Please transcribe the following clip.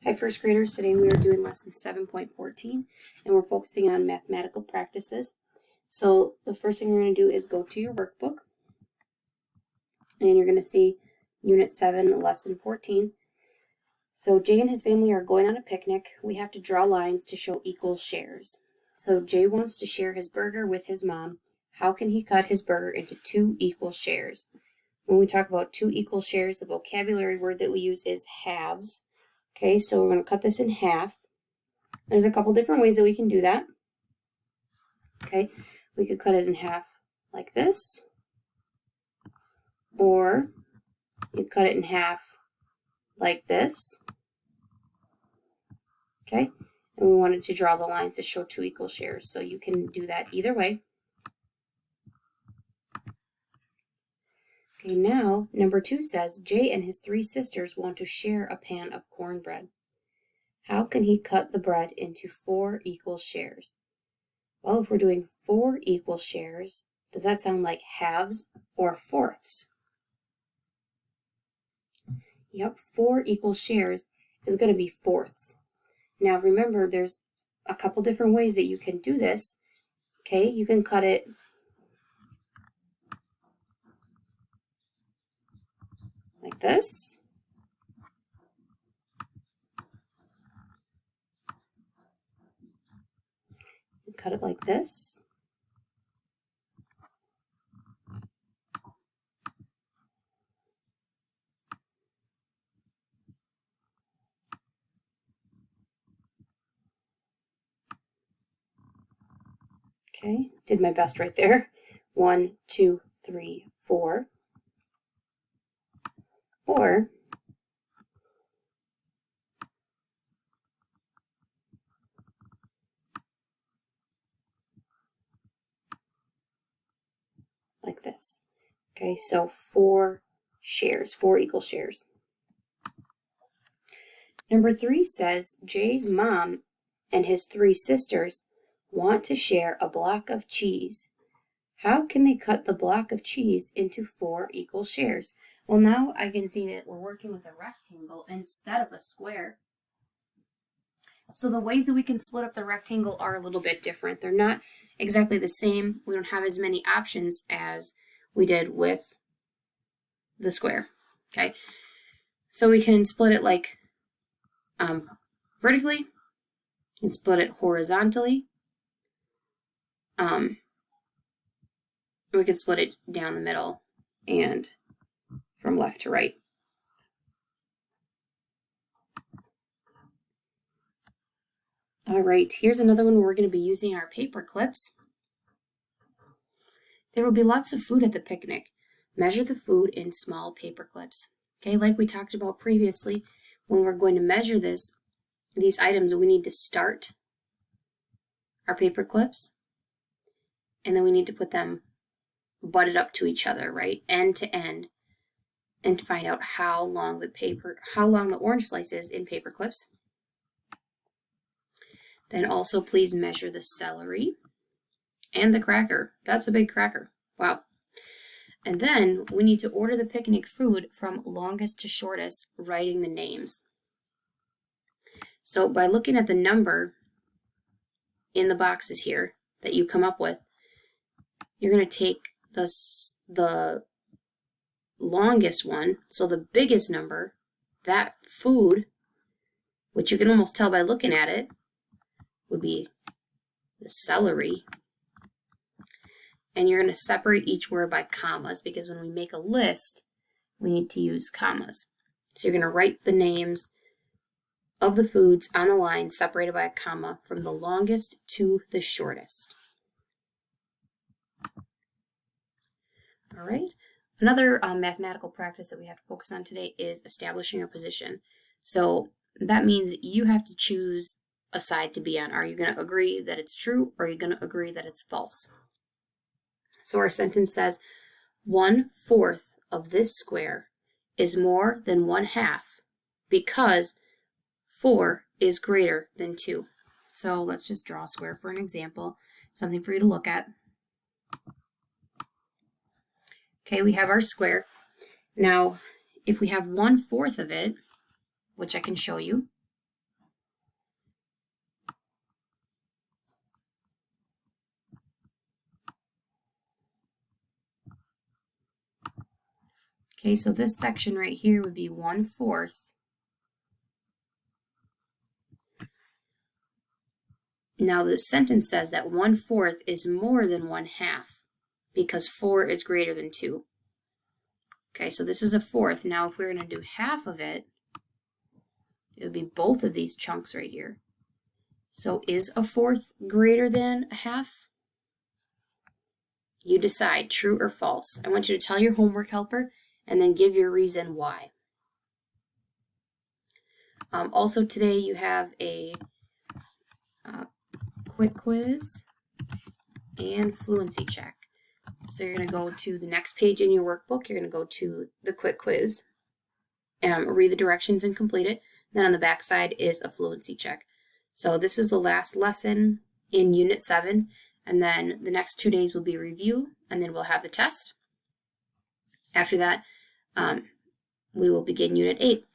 Hi, first graders. Today we are doing lesson 7.14 and we're focusing on mathematical practices. So the first thing we're going to do is go to your workbook and you're going to see Unit 7, Lesson 14. So Jay and his family are going on a picnic. We have to draw lines to show equal shares. So Jay wants to share his burger with his mom. How can he cut his burger into 2 equal shares? When we talk about 2 equal shares, the vocabulary word that we use is halves. Okay, so we're going to cut this in half. There's a couple different ways that we can do that. Okay, we could cut it in half like this, or you cut it in half like this. Okay, and we wanted to draw the lines to show 2 equal shares, so you can do that either way. Okay, now number 2 says Jay and his 3 sisters want to share a pan of cornbread. How can he cut the bread into 4 equal shares? Well, if we're doing 4 equal shares, does that sound like halves or fourths? Yep, 4 equal shares is going to be fourths. Now remember, there's a couple different ways that you can do this. Okay, you can cut it like this. You cut it like this. Okay, did my best right there. 1, 2, 3, 4. Or like this. Okay, so 4 shares, 4 equal shares. Number 3 says Jay's mom and his 3 sisters want to share a block of cheese. How can they cut the block of cheese into 4 equal shares? Well, now I can see that we're working with a rectangle instead of a square. So the ways that we can split up the rectangle are a little bit different. They're not exactly the same. We don't have as many options as we did with the square. Okay, so we can split it like vertically, and split it horizontally. We could split it down the middle and from left to right. All right, here's another one where we're going to be using our paper clips. There will be lots of food at the picnic. Measure the food in small paper clips. Okay, like we talked about previously, when we're going to measure these items, we need to start our paper clips, and then we need to put them butted up to each other, right, end to end, and to find out how long the orange slice is in paper clips. Then also please measure the celery and the cracker. That's a big cracker. Wow. And then we need to order the picnic food from longest to shortest, writing the names. So by looking at the number in the boxes here that you come up with, you're going to take the longest one, so the biggest number, that food, which you can almost tell by looking at it, would be the celery. And you're going to separate each word by commas, because when we make a list, we need to use commas. So you're going to write the names of the foods on the line separated by a comma from the longest to the shortest. All right. Another mathematical practice that we have to focus on today is establishing a position. So that means you have to choose a side to be on. Are you going to agree that it's true, or are you going to agree that it's false? So our sentence says 1/4 of this square is more than 1/2 because 4 is greater than 2. So let's just draw a square for an example, something for you to look at. Okay, we have our square. Now, if we have 1/4 of it, which I can show you, Okay, so this section right here would be 1/4. Now the sentence says that 1/4 is more than 1/2 because 4 is greater than 2. Okay, so this is a fourth. Now if we're going to do half of it, it would be both of these chunks right here. So is a fourth greater than a half? You decide, true or false. I want you to tell your homework helper and then give your reason why. Also today you have a quick quiz and fluency check. So you're going to go to the next page in your workbook. You're going to go to the quick quiz, read the directions and complete it. Then on the back side is a fluency check. So this is the last lesson in Unit 7, and then the next 2 days will be review, and then we'll have the test. After that, we will begin Unit 8.